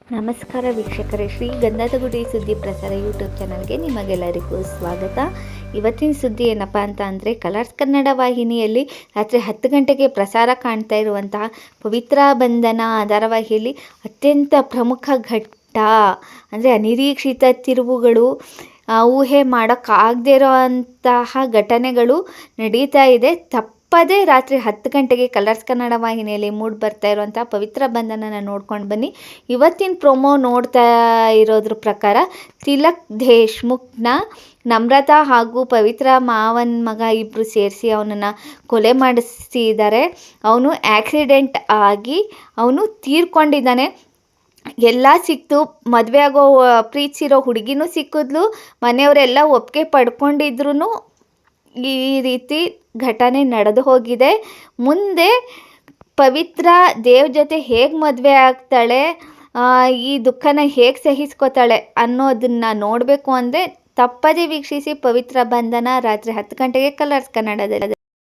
ನಮಸ್ಕಾರ ವೀಕ್ಷಕರೇ, ಶ್ರೀ ಗಂಧದ ಗುಡಿ ಸುದ್ದಿ ಪ್ರಸಾರ ಯೂಟ್ಯೂಬ್ ಚಾನಲ್ಗೆ ನಿಮಗೆಲ್ಲರಿಗೂ ಸ್ವಾಗತ. ಇವತ್ತಿನ ಸುದ್ದಿ ಏನಪ್ಪ ಅಂತ ಅಂದರೆ, ಕಲರ್ಸ್ ಕನ್ನಡ ವಾಹಿನಿಯಲ್ಲಿ ರಾತ್ರಿ 10 ಗಂಟೆಗೆ ಪ್ರಸಾರ ಕಾಣ್ತಾ ಇರುವಂತಹ ಪವಿತ್ರ ಬಂಧನ ಧಾರಾವಾಹಿಯಲ್ಲಿ ಅತ್ಯಂತ ಪ್ರಮುಖ ಘಟ್ಟ ಅಂದರೆ ಅನಿರೀಕ್ಷಿತ ತಿರುವುಗಳು, ಊಹೆ ಮಾಡೋಕ್ಕಾಗದೇ ಇರೋ ಅಂತಹ ಘಟನೆಗಳು ನಡೀತಾ ಇದೆ. ತಪ್ಪದೇ ರಾತ್ರಿ 10 ಗಂಟೆಗೆ ಕಲರ್ಸ್ ಕನ್ನಡ ವಾಹಿನಿಯಲ್ಲಿ ಮೂಡಿ ಬರ್ತಾ ಇರುವಂಥ ಪವಿತ್ರ ಬಂಧನನ ನೋಡ್ಕೊಂಡು ಬನ್ನಿ. ಇವತ್ತಿನ ಪ್ರೊಮೋ ನೋಡ್ತಾ ಇರೋದ್ರ ಪ್ರಕಾರ ತಿಲಕ್ ದೇಶ್ಮುಖ್ನ ನಮ್ರತಾ ಹಾಗೂ ಪವಿತ್ರ ಮಾವನ ಮಗ ಇಬ್ಬರು ಸೇರಿಸಿ ಅವನನ್ನು ಕೊಲೆ ಮಾಡಿಸಿದ್ದಾರೆ. ಅವನು ಆಕ್ಸಿಡೆಂಟ್ ಆಗಿ ಅವನು ತೀರ್ಕೊಂಡಿದ್ದಾನೆ. ಎಲ್ಲ ಸಿಕ್ತು, ಮದುವೆ ಆಗೋ ಪ್ರೀತಿಸಿರೋ ಹುಡುಗಿನೂ ಸಿಕ್ಕಿದ್ಲು, ಮನೆಯವರೆಲ್ಲ ಒಪ್ಪಿಗೆ ಪಡ್ಕೊಂಡಿದ್ರು ಈ ರೀತಿ ಘಟನೆ ನಡೆದು ಹೋಗಿದೆ. ಮುಂದೆ ಪವಿತ್ರ ದೇವ್ ಜೊತೆ ಹೇಗೆ ಮದುವೆ ಆಗ್ತಾಳೆ, ಈ ದುಃಖನ ಹೇಗೆ ಸಹಿಸ್ಕೋತಾಳೆ ಅನ್ನೋದನ್ನು ನೋಡಬೇಕು ಅಂದರೆ ತಪ್ಪದೇ ವೀಕ್ಷಿಸಿ ಪವಿತ್ರ ಬಂಧನ ರಾತ್ರಿ 10 ಗಂಟೆಗೆ ಕಲರ್ಸ್ ಕನ್ನಡದಲ್ಲಿ.